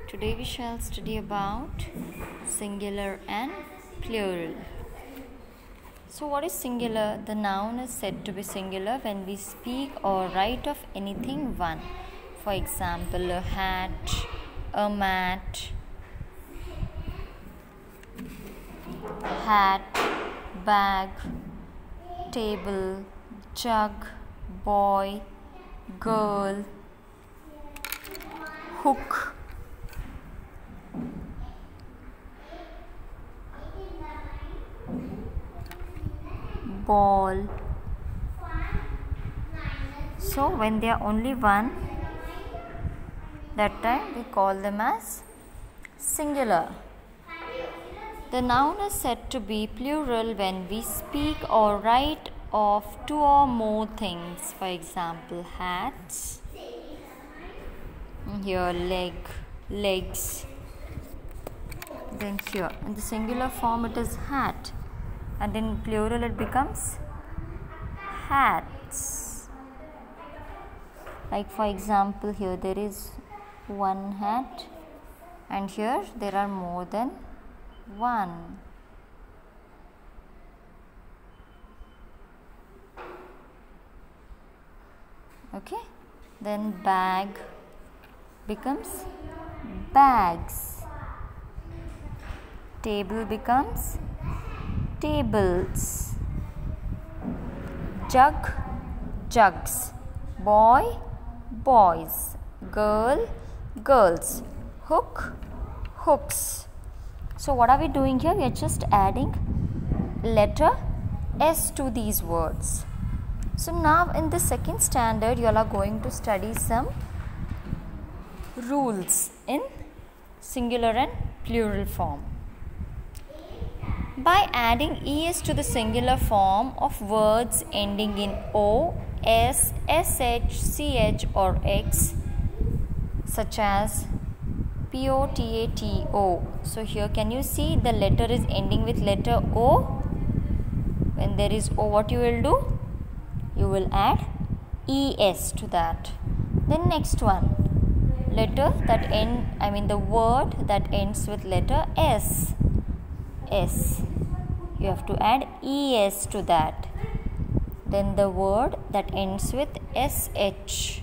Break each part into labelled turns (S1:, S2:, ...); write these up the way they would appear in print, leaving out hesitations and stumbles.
S1: Today we shall study about singular and plural. So what is singular? The noun is said to be singular when we speak or write of anything one. For example, a hat, a mat, bag, table, jug, boy, girl, hook, ball. So when they are only one, that time we call them as singular. The noun is said to be plural when we speak or write of two or more things. For example, hats, here legs, then here in the singular form it is hat, and in plural it becomes hats. Like for example, here there is one hat and here there are more than one. Okay, then bag becomes bags, table becomes tables, jug jugs, boy boys, girl girls, hook hooks. So what are we doing here? We are just adding letter S to these words. So now in the second standard you all are going to study some rules in singular and plural form. By adding es to the singular form of words ending in o, s, sh, ch or x, such as potato. So here can you see the letter is ending with letter O? When there is O, what you will do? You will add es to that. Then next one, letter that the word that ends with letter s. You have to add es to that. Then the word that ends with sh.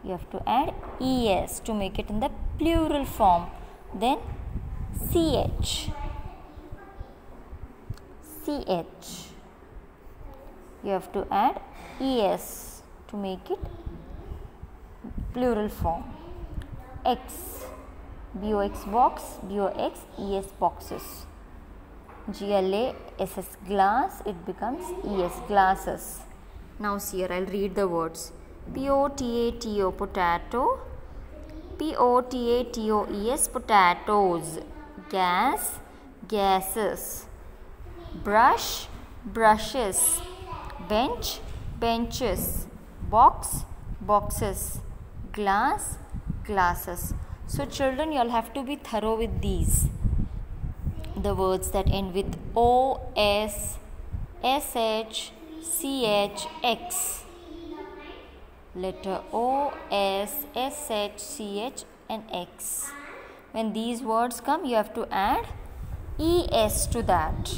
S1: You have to add es to make it in the plural form. Then ch. You have to add es to make it plural form. X, box box, box es boxes. glass, glass, it becomes es glasses. Now see here, I'll read the words. potato, potato, potatoes, potatoes, gas, gases, brush, brushes, bench, benches, box, boxes, glass, glasses. So children, you all have to be thorough with these. The words that end with o, s, sh, ch, x. Letter O, S, sh, ch and x. When these words come, you have to add es to that.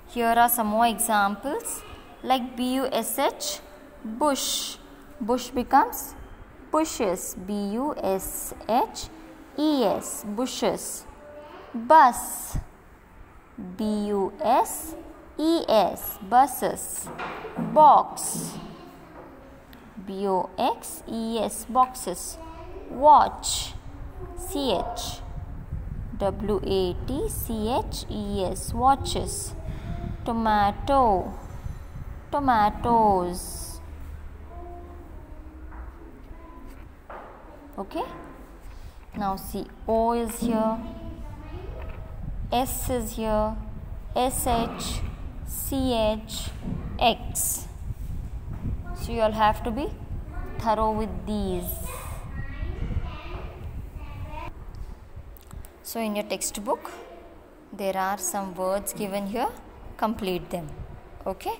S1: Here are some more examples, like bush, bush. Bush becomes bushes, bush, bushes. Bus, bus, buses. Box, box, boxes. Watch, watch, watches, watches. Tomato, tomatoes. Okay, now see, O is here, S is here, sh, ch, x. So you all have to be thorough with these. So in your textbook there are some words given here, complete them. Okay,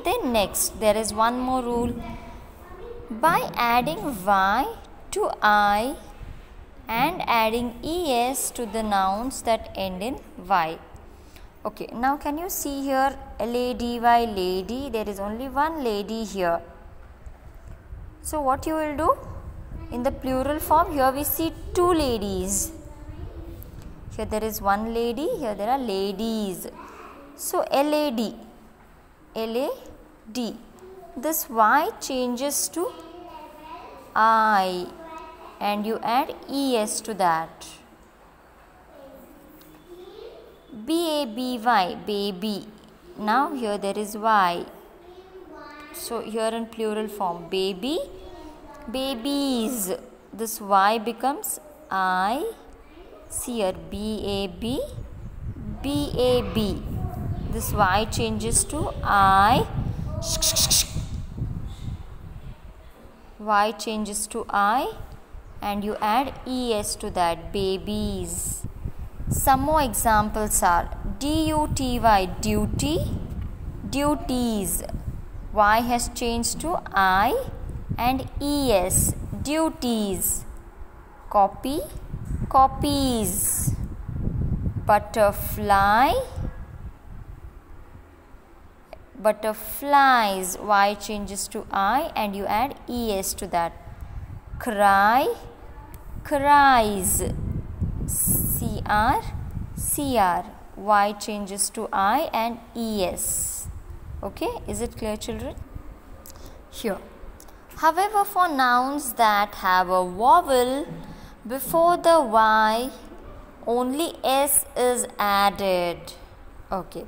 S1: then next there is one more rule. By adding Y to I and adding ES to the nouns that end in Y. Okay, now can you see here lady, lady? There is only one lady here. So what you will do? In the plural form, here we see two ladies. Here there is one lady, here there are ladies. So LAD, LAD. This Y changes to I and you add ES to that. BABY, baby. Now here there is Y. So here in plural form, baby, babies. This Y becomes I. See here, BAB, BAB. This Y changes to I. Y changes to I and you add ES to that, babies. Some more examples are DUTY, duty, duties. Y has changed to I and ES, duties. Copy, copies. Butterfly, butterflies. Y changes to I and you add ES to that. Cry, cries. CR, CR. Y changes to I and ES. Okay, is it clear, children? Here. However, for nouns that have a vowel before the Y, only S is added. Okay.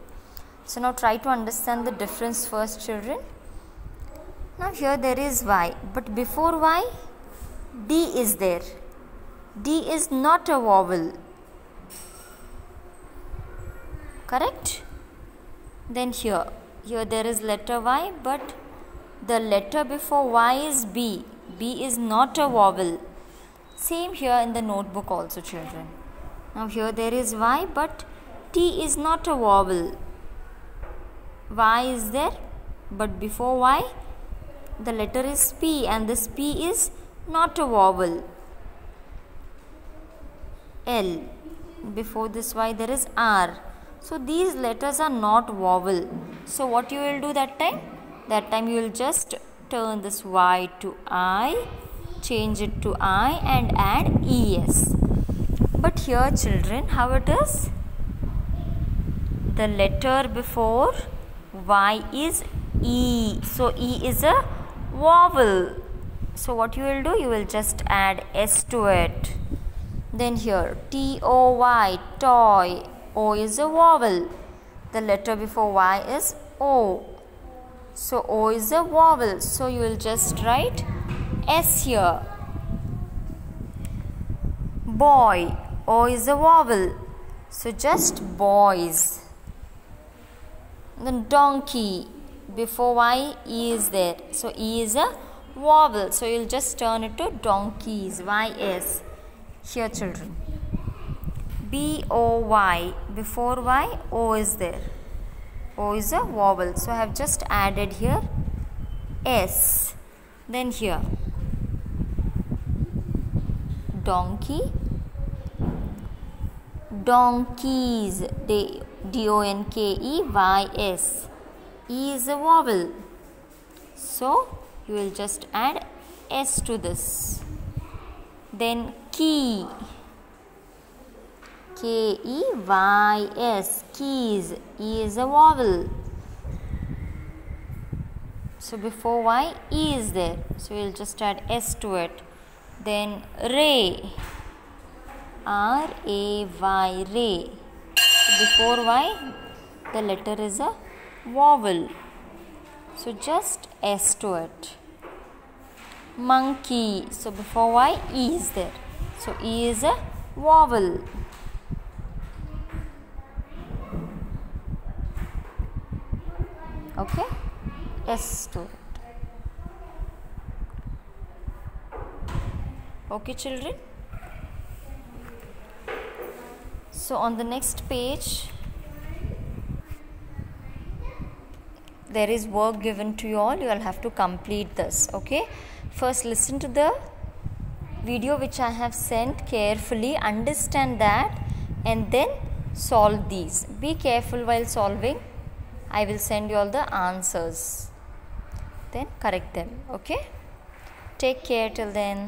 S1: So now try to understand the difference first, children. Now here there is Y, but before Y, D is there. D is not a vowel. Correct? Then here there is letter Y, but the letter before Y is B. B is not a vowel. Same here in the notebook also, children. Now here there is Y, but T is not a vowel. Y is there, but before Y the letter is P and this P is not a vowel. L, before this Y there is R. So these letters are not vowel. So what you will do that time? That time you will just turn this Y to I, change it to I and add ES. But here, children, how it is? The letter before Y is E. So E is a vowel. So what you will do? You will just add S to it. Then here TOY, toy. O is a vowel. The letter before Y is O. So O is a vowel. So you will just write S here. Boy. O is a vowel. So just boys. Then donkey. Before Y, E is there. So E is a vowel. So you will just turn it to donkeys. YS. Here, children. BOY. Before Y, O is there. O is a vowel. So I have just added here S. Then here donkey, donkeys. DONKEYS. E is a vowel. So you will just add S to this. Then key. KEYS, keys. E is a vowel. So before Y, E is there. So we'll just add S to it. Then ray. RAY, ray. So before Y, the letter is a vowel. So just S to it. Monkey. So before Y, E is there. So E is a vowel. Okay, S to it. Okay, children. So on the next page, there is work given to you all. You all have to complete this. Okay, first listen to the video which I have sent carefully, understand that, and then solve these. Be careful while solving. I will send you all the answers, then correct them. Okay, take care till then.